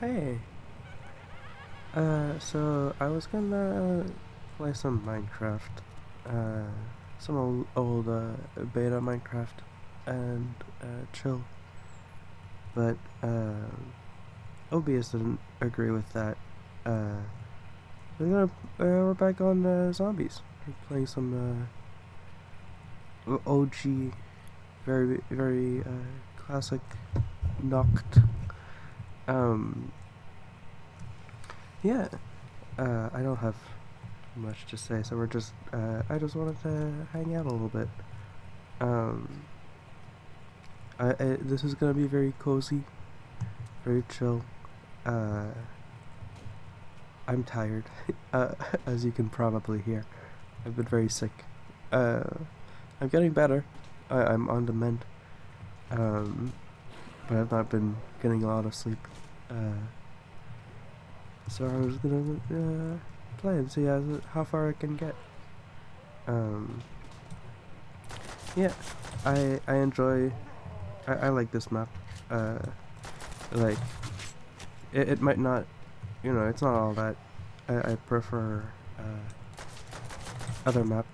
Hey, so I was gonna play some Minecraft, uh, some old beta Minecraft, and chill. But OBS didn't agree with that. Uh, we're back on zombies. We're playing some OG, very classic Noct. Um, yeah. I don't have much to say, so I just wanted to hang out a little bit. Um, this is gonna be very cozy, very chill. Uh, I'm tired, uh, as you can probably hear. I've been very sick. Uh, I'm getting better. I'm on the mend. Um, but I've not been getting a lot of sleep. Uh, so I was gonna play and see how far I can get. Um, yeah, I enjoy. I like this map. Uh, like it might not, it's not all that. I prefer other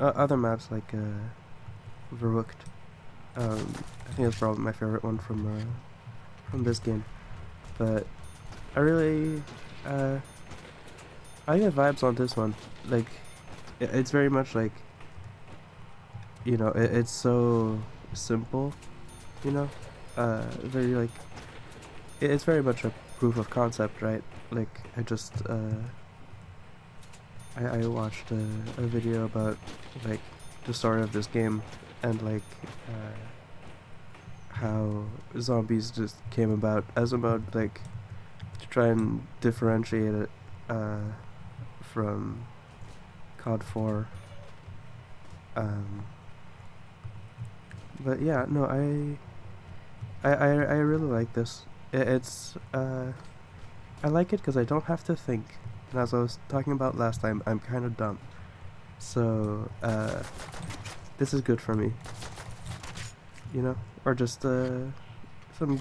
other maps like Verhooked. I think that's probably my favorite one from this game. But I really I get vibes on this one. Like it's very much like it's so simple. You know, very like it's very much a proof of concept, right? Like I watched a video about like the story of this game and like how zombies just came about as a mode, like to try and differentiate it from COD 4. Um, but yeah, no, I really like this. It's I like it because I don't have to think. And as I was talking about last time, I'm kind of dumb. So, this is good for me. Or just, some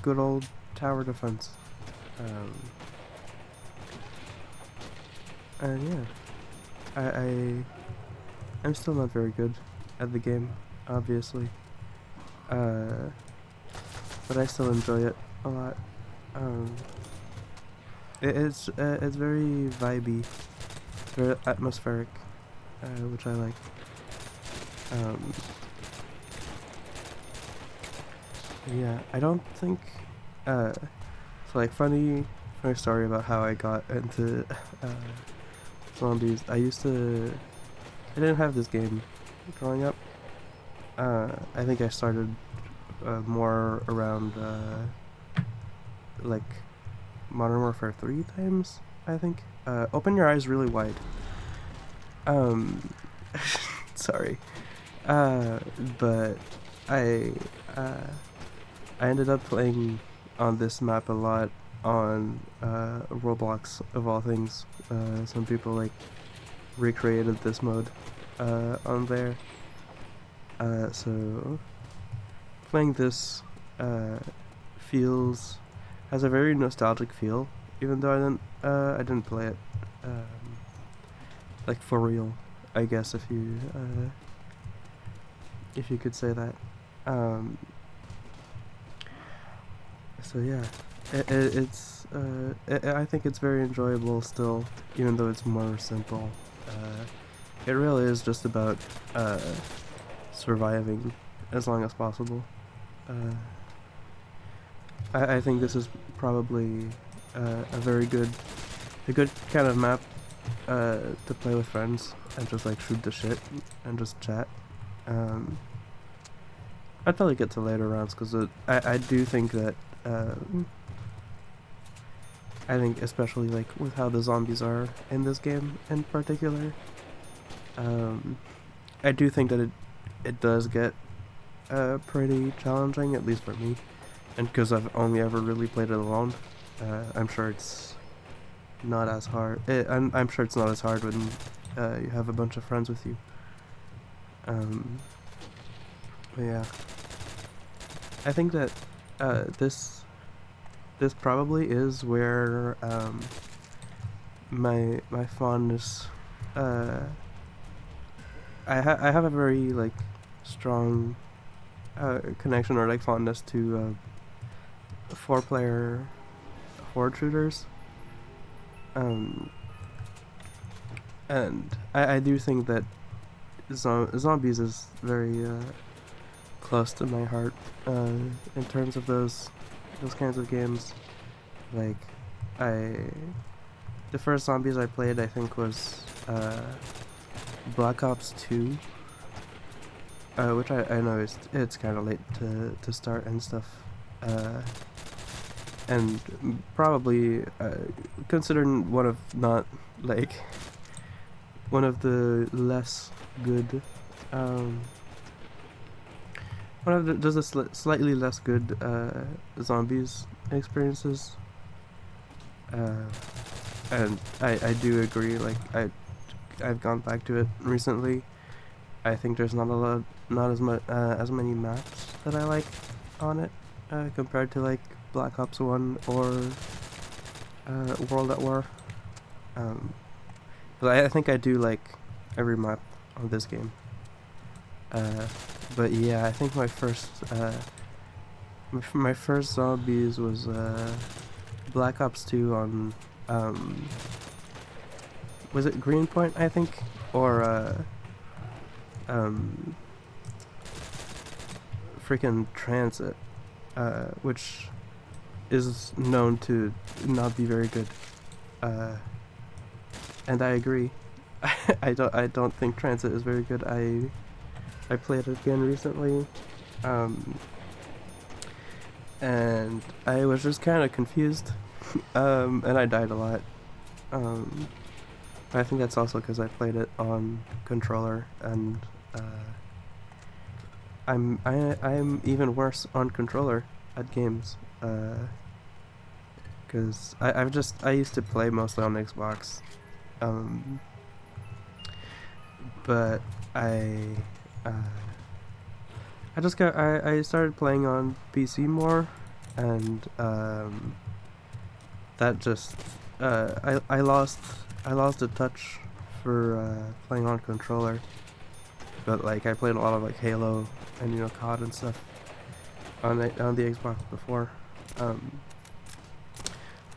good old tower defense. Um, and yeah, I'm still not very good at the game, obviously. Uh, but I still enjoy it a lot. Um, it's very vibey, very atmospheric, which I like. Um, yeah, I don't think. It's like funny story about how I got into uh, zombies. I didn't have this game growing up. I think I started more around like Modern Warfare 3 times, I think. Open your eyes really wide. Um, sorry. Uh, but I, uh, I ended up playing on this map a lot on Roblox, of all things. Some people like recreated this mode on there. So playing this uh, feels has a very nostalgic feel, even though I didn't play it like for real, I guess, if you could say that. Um, so yeah, I think it's very enjoyable still, even though it's more simple. It really is just about surviving as long as possible. Uh, I think this is probably a good kind of map to play with friends and just like shoot the shit and just chat. Um, I'd probably get to later rounds because I do think that I think especially like with how the zombies are in this game in particular, um, I do think that it does get pretty challenging, at least for me, and because I've only ever really played it alone. I'm sure it's not as hard. I'm sure it's not as hard when you have a bunch of friends with you. Um, but yeah, I think that this this probably is where my fondness. Uh, I have a very like strong connection or like fondness to 4-player horde shooters. Um, and I do think that zombies is very close to my heart in terms of those kinds of games. Like, I the first zombies I played I think was Black Ops 2, which I know it's kind of late to start and stuff, and probably considered one of not like one of the less good, um, one of the just a slightly less good zombies experiences. And I do agree. Like I've gone back to it recently. I think there's not as much as many maps that I like on it compared to like Black Ops 1 or World at War. But I think I do like every map on this game. But yeah, I think my first zombies was Black Ops 2 on was it Greenpoint, I think, or freaking Transit, which is known to not be very good. And I agree. I don't think Transit is very good. I played it again recently, and I was just kind of confused, and I died a lot. I think that's also because I played it on controller, and I'm even worse on controller at games, because I used to play mostly on Xbox, but I started playing on PC more, and that just I lost the touch for playing on controller. But like I played a lot of like Halo and COD and stuff on the Xbox before.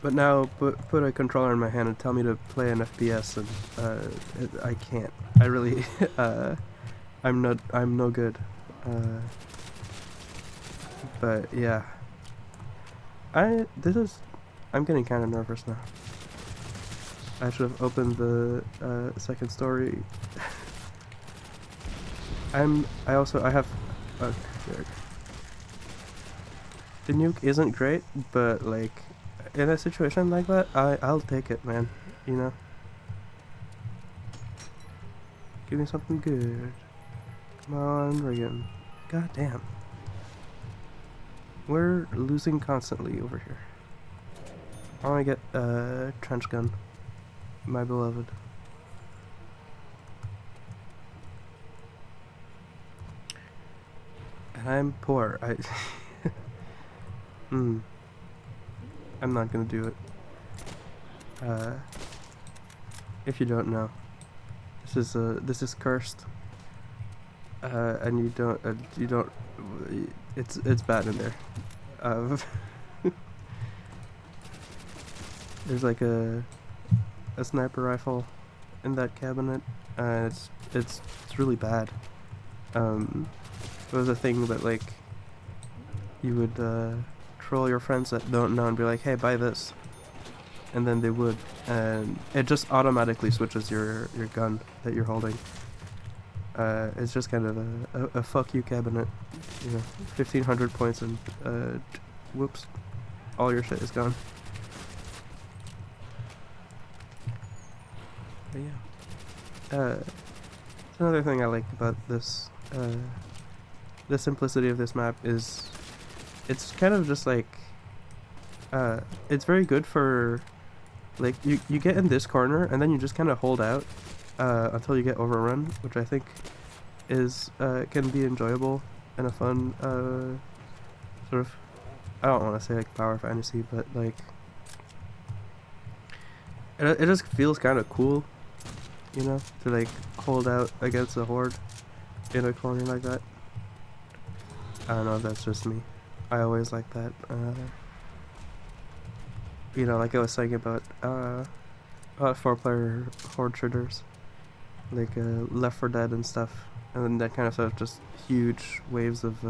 But now put a controller in my hand and tell me to play an FPS, and I can't. I really I'm no good. But yeah, I'm getting kind of nervous now. I should have opened the second story. I have the nuke isn't great, but like in a situation like that, I'll take it, man. Give me something good. Come on, Reagan. God damn. We're losing constantly over here. I want to get a trench gun. My beloved. And I'm poor. I'm not gonna do it. If you don't know, this is cursed. And you don't. It's bad in there. There's like a sniper rifle in that cabinet. It's really bad. It was a thing that like you would troll your friends that don't know and be like, hey, buy this, and then they would, and it just automatically switches your gun that you're holding. It's just kind of a fuck you cabinet, 1500 points and whoops, all your shit is gone. But yeah, another thing I like about this, the simplicity of this map is, it's kind of just like, it's very good for, like, you get in this corner and then you just kind of hold out until you get overrun, which I think is can be enjoyable and a fun sort of I don't want to say like power fantasy, but like it just feels kind of cool, you know, to like hold out against a horde in a corner like that. I don't know if that's just me. I always like that. You know, like I was saying about 4-player horde shooters, like Left 4 Dead and stuff, and then that kind of stuff, just huge waves of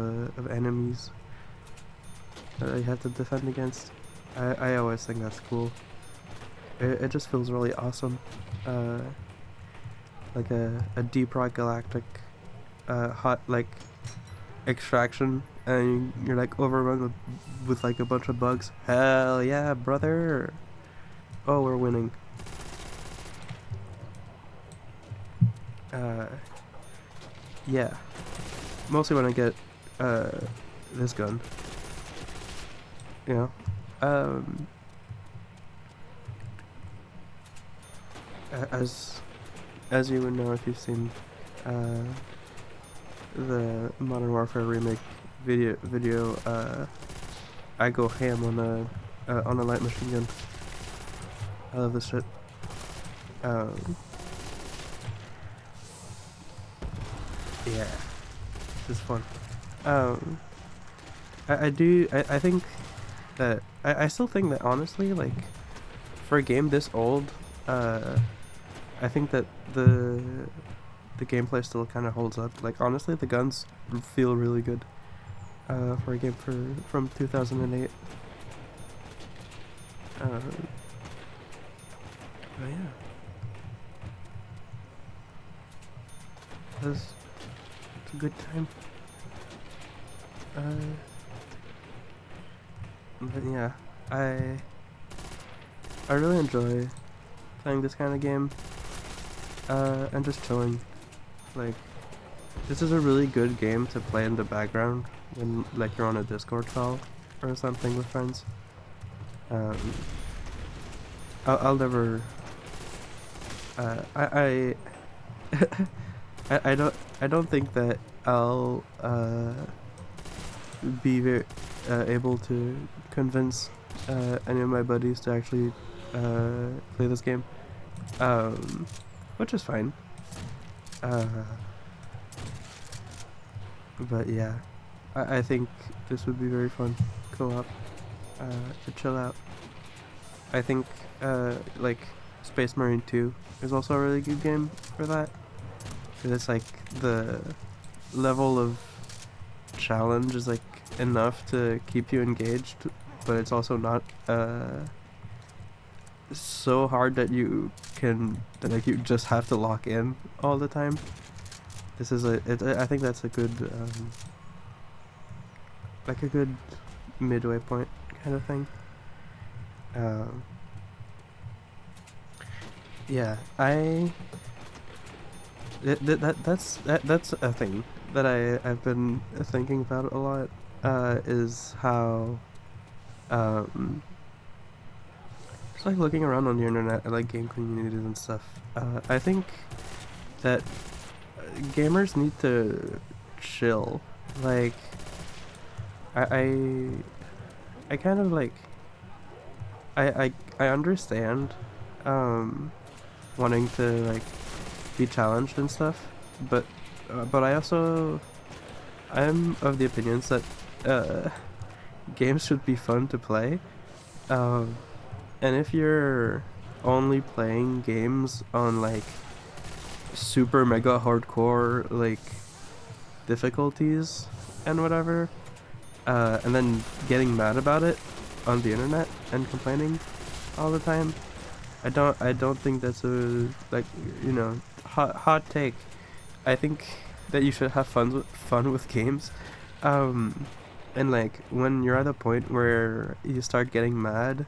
enemies that you have to defend against. I always think that's cool. It just feels really awesome. Like a Deep Rock Galactic hot like extraction, and you're like overrun with like a bunch of bugs. Hell yeah, brother! Oh, we're winning. Yeah. Mostly when I get this gun. You know? As you would know if you've seen the Modern Warfare remake video, I go ham on a light machine gun. I love this shit. Yeah, this is fun. I think that I still think that honestly, like, for a game this old, I think that the gameplay still kind of holds up. Like, honestly, the guns feel really good for a game from 2008. But yeah, it's a good time. But yeah, I really enjoy playing this kind of game, and just chilling. Like, this is a really good game to play in the background when, like, you're on a Discord call or something with friends. I'll never. I I don't think that I'll be very able to convince any of my buddies to actually play this game, which is fine. But yeah, I think this would be very fun co-op to chill out. I think like Space Marine 2 is also a really good game for that. It's like the level of challenge is like enough to keep you engaged, but it's also not so hard that you just have to lock in all the time. This is I think that's a good like a good midway point kind of thing. Yeah, that's a thing that I've been thinking about a lot, is how just like looking around on the internet at like game communities and stuff. I think that gamers need to chill. Like, I kind of like I understand wanting to like be challenged and stuff, but I'm of the opinions that games should be fun to play, and if you're only playing games on like super mega hardcore like difficulties and whatever, and then getting mad about it on the internet and complaining all the time, I don't think that's a, like, you know, hot take. I think that you should have fun with games, and like when you're at a point where you start getting mad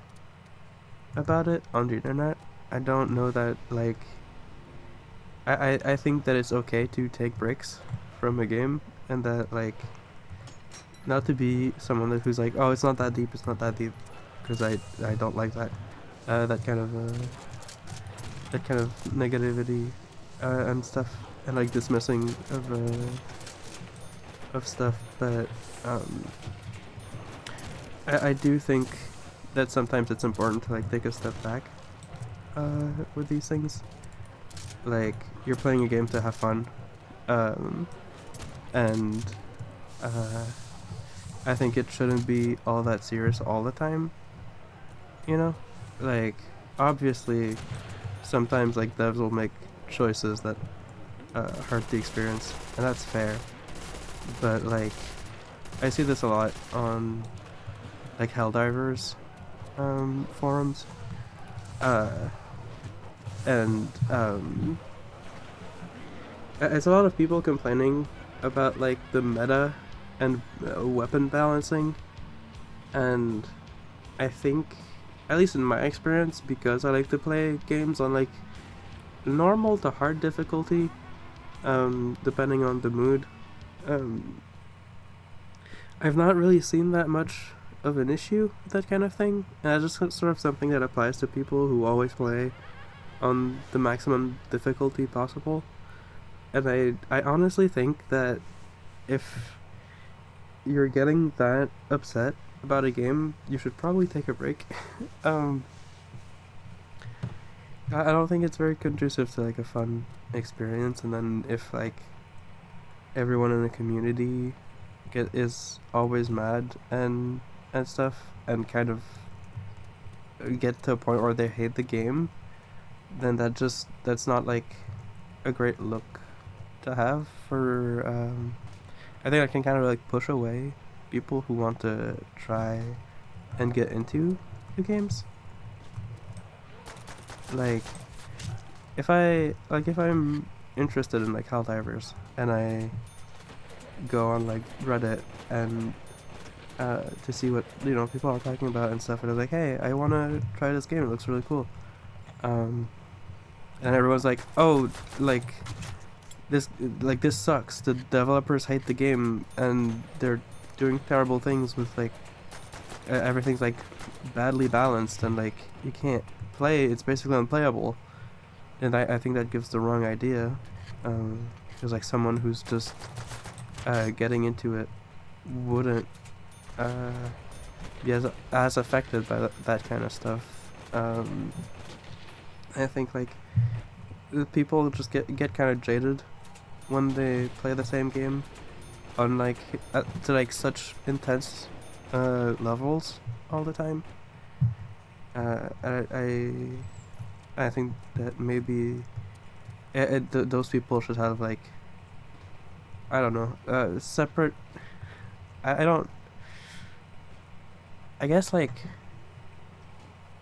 about it on the internet, I don't know that, like, I think that it's okay to take breaks from a game, and that, like, not to be someone who's like, oh, it's not that deep, because I don't like that that kind of negativity and stuff, and like dismissing of stuff. But I do think that sometimes it's important to like take a step back with these things. Like you're playing a game to have fun, um, and uh, I think it shouldn't be all that serious all the time. You know, like obviously sometimes like devs will make choices that hurt the experience, and that's fair. But like I see this a lot on like Helldivers forums, uh, and it's a lot of people complaining about like the meta and weapon balancing, and I think, at least in my experience, because I like to play games on like normal to hard difficulty, depending on the mood, um, I've not really seen that much of an issue with that kind of thing, and that's just sort of something that applies to people who always play on the maximum difficulty possible. And I honestly think that if you're getting that upset about a game, you should probably take a break. um, I don't think it's very conducive to like a fun experience. And then if like everyone in the community is always mad and stuff, and kind of get to a point where they hate the game, then that's not like a great look to have for. I think I can kind of like push away people who want to try and get into the games. Like if I'm interested in like Helldivers and I go on like Reddit and to see what people are talking about and stuff, and I'm like, hey, I want to try this game. It looks really cool. Um, and everyone's like, oh, like this this sucks. The developers hate the game and they're doing terrible things with like everything's like badly balanced and like you can't play. It's basically unplayable. And I think that gives the wrong idea. Because like someone who's just getting into it wouldn't uh, be as affected by that kind of stuff. I think like the people just get kind of jaded when they play the same game on like to like such intense levels all the time. I think that maybe those people should have like, I don't know, separate. I don't. I guess like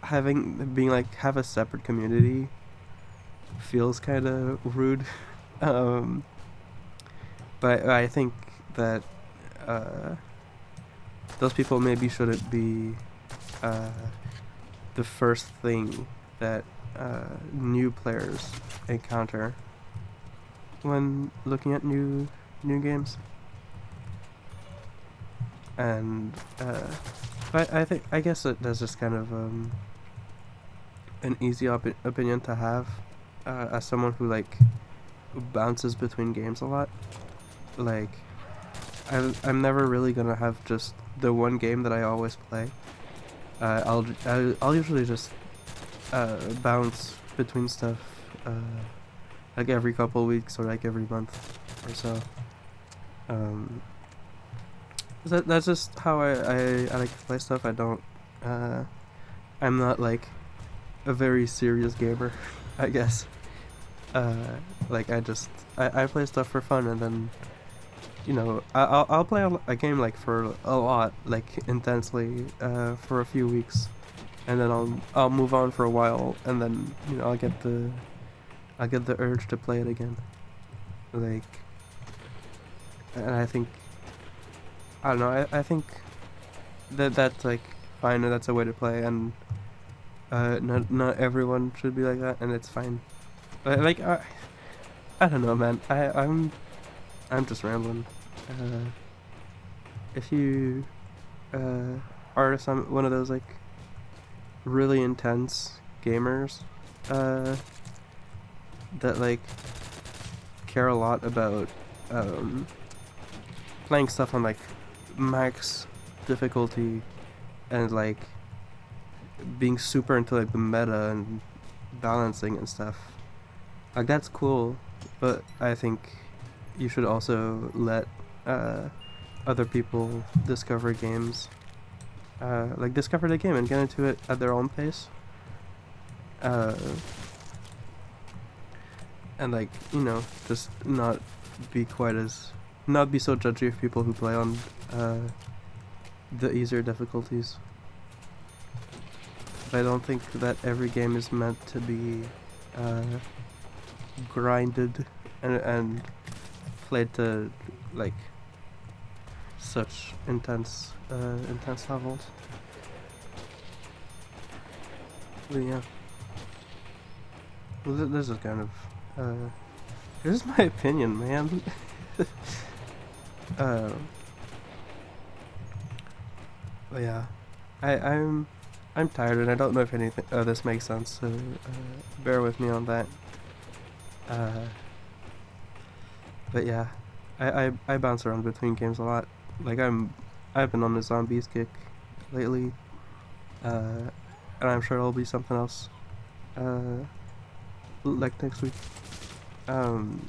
being like have a separate community feels kind of rude. um, but I think that uh, those people maybe shouldn't be uh, the first thing that new players encounter when looking at new games. And but I guess that's just kind of an easy opinion to have as someone who like bounces between games a lot. Like I'm never really gonna have just the one game that I always play. I'll usually just bounce between stuff like every couple weeks or like every month or so. That's just how I like to play stuff. I don't I'm not like a very serious gamer, I guess. Like I play stuff for fun, and then I'll play a game like for a lot, like intensely, for a few weeks, and then I'll move on for a while, and then I'll get the urge to play it again. Like, and I don't know. I think that's like fine, and that's a way to play, and not everyone should be like that, and it's fine. But like I don't know, man. I'm just rambling. If you are one of those like really intense gamers that like care a lot about playing stuff on like max difficulty and like being super into like the meta and balancing and stuff. Like that's cool, but I think you should also let uh, other people discover games. Like discover the game and get into it at their own pace. Uh, and like, you know, just not be so judgy of people who play on the easier difficulties. But I don't think that every game is meant to be uh, grinded and played to like such intense levels. But yeah, well, this is kind of this is my opinion, man. uh, but yeah, I'm tired and I don't know if anything this makes sense, so bear with me on that. Uh, but yeah, I bounce around between games a lot. Like I've been on the zombies kick lately, and I'm sure it'll be something else, like next week. Um,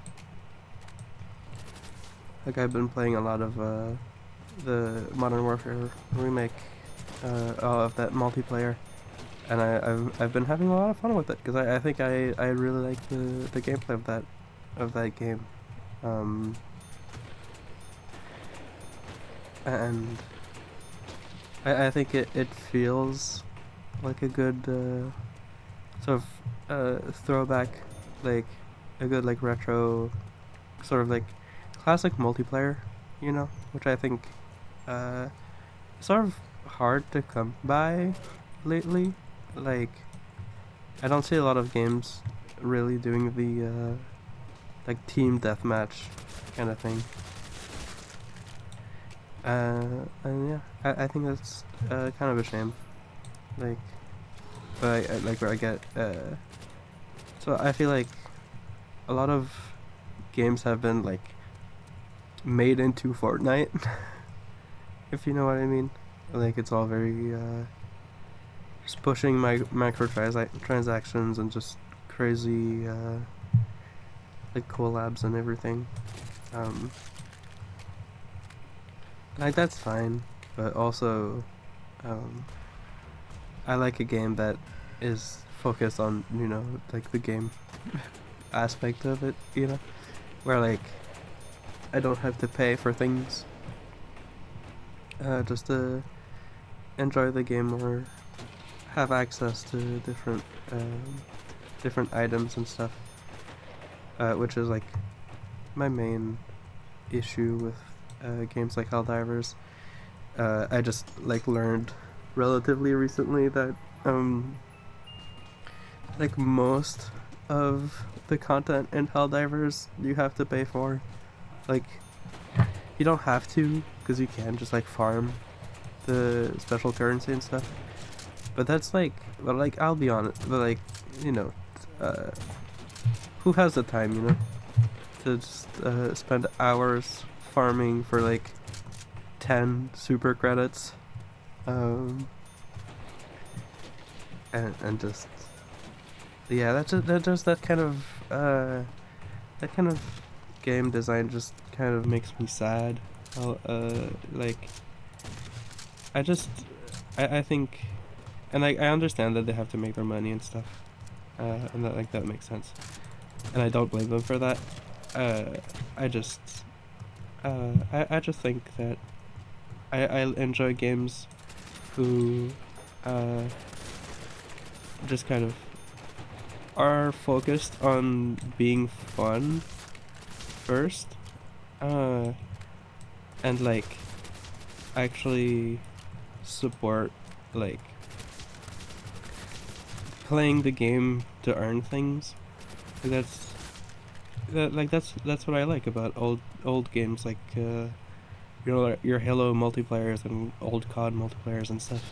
like I've been playing a lot of the Modern Warfare remake of that multiplayer, and I've been having a lot of fun with it because I think I really like the gameplay of that game, and I think it feels like a good sort of throwback, like a good like retro sort of like classic multiplayer, you know, which I think is sort of hard to come by lately. Like I don't see a lot of games really doing the like team deathmatch kind of thing. And yeah, I think that's kind of a shame. Like, but I like where I get. So I feel like a lot of games have been like made into Fortnite, if you know what I mean. Like it's all very just pushing my transactions and just crazy like collabs and everything. Like that's fine, but also I like a game that is focused on, you know, like the game aspect of it, you know, where like I don't have to pay for things just to enjoy the game or have access to different items and stuff, which is like my main issue with games like Helldivers. I just like learned relatively recently that like most of the content in Helldivers you have to pay for. Like you don't have to, because you can just like farm the special currency and stuff. But that's like, well, like I'll be honest, but like, you know, who has the time, you know, to just spend hours farming for like 10 super credits, and just yeah, that kind of game design just kind of makes me sad. Like I think, and I understand that they have to make their money and stuff, and that like that makes sense, and I don't blame them for that. I just I just think that I enjoy games who just kind of are focused on being fun first, and like actually support like playing the game to earn things. Like that's what I like about old games, like your Halo multiplayers and old COD multiplayers and stuff.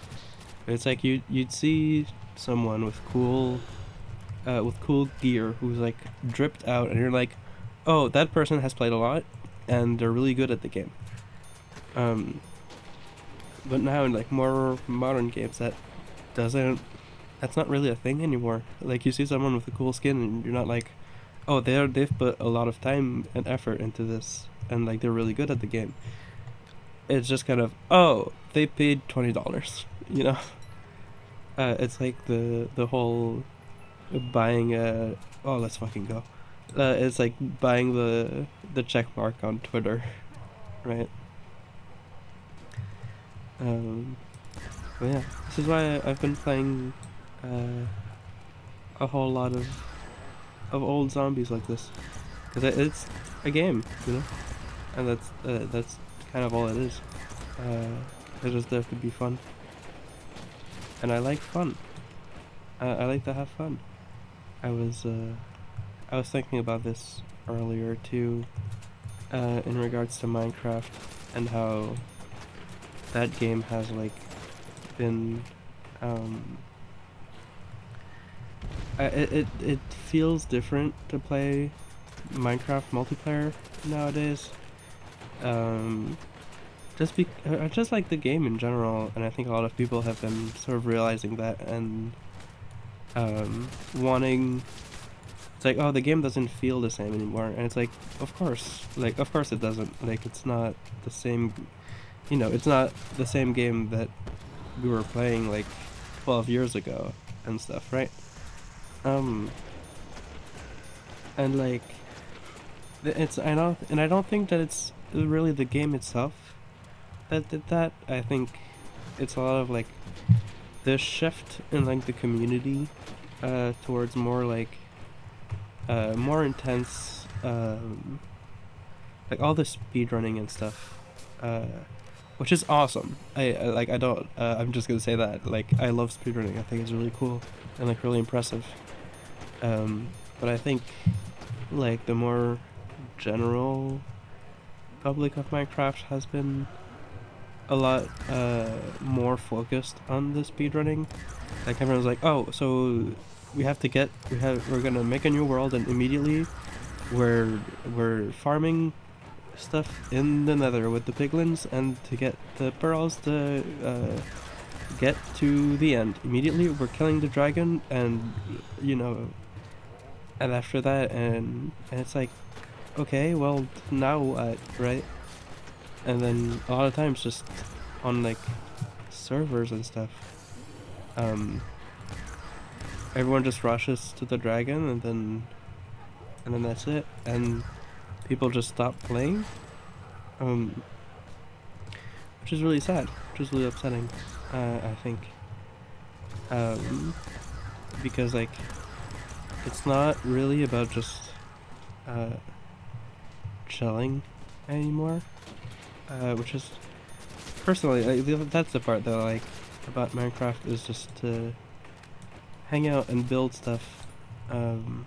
It's like you'd see someone with cool gear who's like dripped out, and you're like, oh, that person has played a lot and they're really good at the game. But now in like more modern games, that's not really a thing anymore. Like you see someone with a cool skin, and you're not like, oh, they've put a lot of time and effort into this, and like they're really good at the game. It's just kind of, oh, they paid $20, you know. It's like the whole buying a, oh, let's fucking go. It's like buying the check mark on Twitter, right? Um, but yeah, this is why I've been playing uh, a whole lot of old zombies like this, because it's a game, you know, and that's kind of all it is. It's just there to be fun, and I like fun. I like to have fun. I was I was thinking about this earlier too, in regards to Minecraft and how that game has like been it feels different to play Minecraft multiplayer nowadays. Um, just like the game in general, and I think a lot of people have been sort of realizing that and wanting. It's like, oh, the game doesn't feel the same anymore, and it's like, of course it doesn't. Like, it's not the same. You know, it's not the same game that we were playing like 12 years ago and stuff, right? Um, and like, I don't think that it's really the game itself that did that. I think it's a lot of like the shift in like the community, towards more like, more intense, like all the speedrunning and stuff, which is awesome. I don't, I'm just gonna say that, like, I love speedrunning. I think it's really cool and like really impressive. But I think like the more general public of Minecraft has been a lot more focused on the speedrunning. Like everyone's like, oh, so we're gonna make a new world, and immediately we're farming stuff in the nether with the piglins, and to get the pearls to get to the end. Immediately we're killing the dragon, and you know, and after that, and it's like, okay, well, now what, right? And then a lot of times just on like servers and stuff, um everyone just rushes to the dragon, and then that's it, and people just stop playing, um which is really sad, which is really upsetting, I think, because like it's not really about just chilling anymore, which is personally, that's the part that I like about Minecraft, is just to hang out and build stuff, and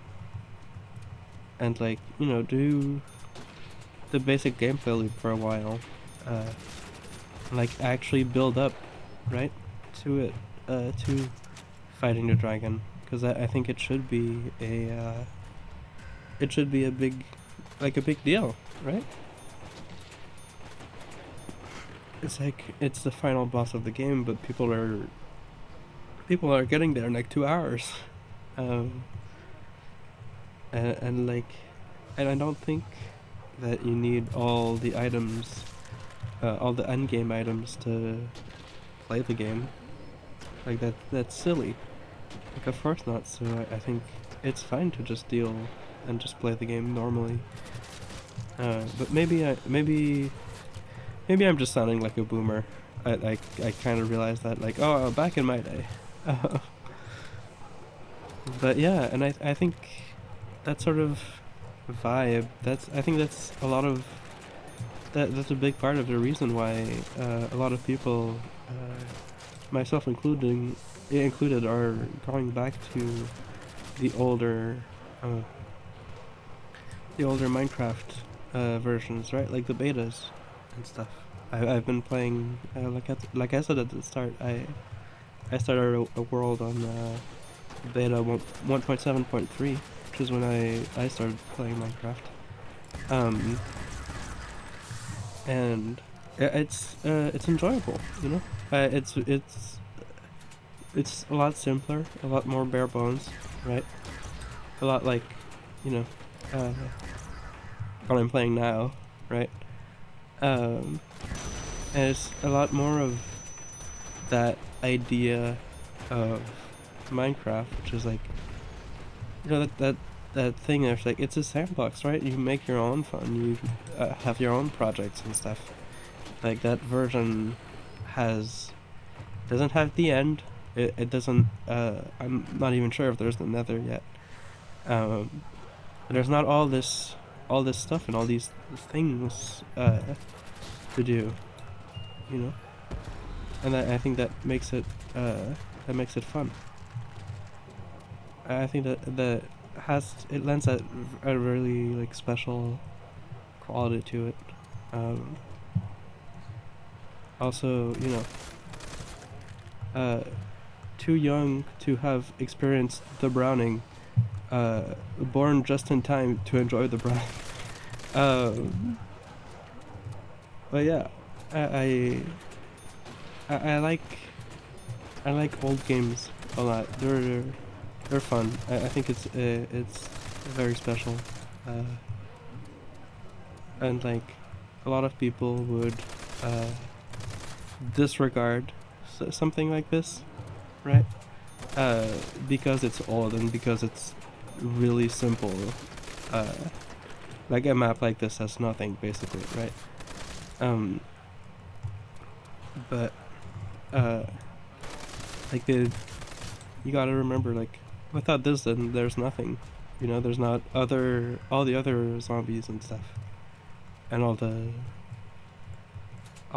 like, you know, do the basic gameplay loop for a while, like actually build up, right, to it, to fighting the dragon, because I think it should be a big, like a big deal, right? It's like, it's the final boss of the game, but people are getting there in like 2 hours, um, and like, and I don't think that you need all the items, all the endgame items to play the game. Like that's silly. Like, of course not. So I think it's fine to just deal and just play the game normally. But maybe I'm just sounding like a boomer. I kind of realized that, like, oh, back in my day. But yeah, and I think that sort of vibe, I think that's a lot of that's a big part of the reason why a lot of people, myself included, are going back to the older uh, Minecraft versions, right? Like the betas and stuff. I've been playing, like I said at the start, I started a world on beta 1.7.3, which is when I started playing Minecraft. And it's enjoyable, you know. It's a lot simpler, a lot more bare bones, right? A lot like, you know, uh, what I'm playing now, right? Um, and it's a lot more of that idea of Minecraft, which is like, you know, that thing that's like, it's a sandbox, right? You make your own fun, you have your own projects and stuff. Like that version has doesn't have the end. It doesn't. I'm not even sure if there's the Nether yet. Um, there's not all this stuff and all these things to do, you know. And I think that makes it fun. I think that has it lends a really like special quality to it. Um, Also, you know, uh, too young to have experienced the browning, born just in time to enjoy the browning. Um, but yeah, I, I like old games a lot. They're fun. I think it's very special, uh, and like a lot of people would uh, disregard something like this, right? Uh, because it's old and because it's really simple. Uh, like a map like this has nothing basically, right? Um, but uh, like you gotta remember, like without this, then there's nothing. You know, there's not all the other zombies and stuff, and all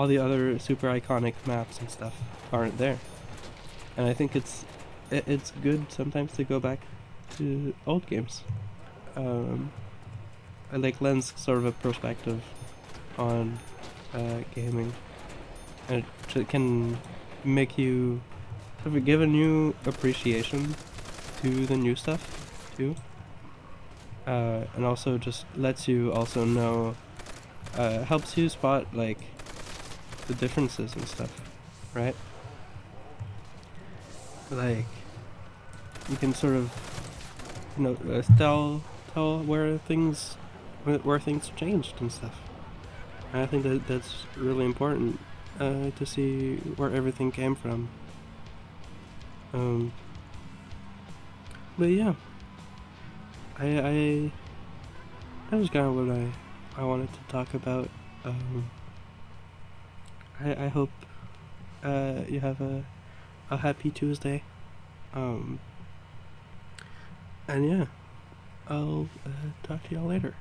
the other super iconic maps and stuff aren't there. And I think it's good sometimes to go back to old games. Um, I like lends sort of a perspective on gaming, and it can make you sort of give a new appreciation to the new stuff too, and also just lets you also know, helps you spot like the differences and stuff, right? Like you can sort of, you know, tell where things changed and stuff. And I think that's really important, to see where everything came from. Um, but yeah, I that was kind of what I wanted to talk about. Um, I hope you have a happy Tuesday. Um, and yeah, I'll talk to y'all later.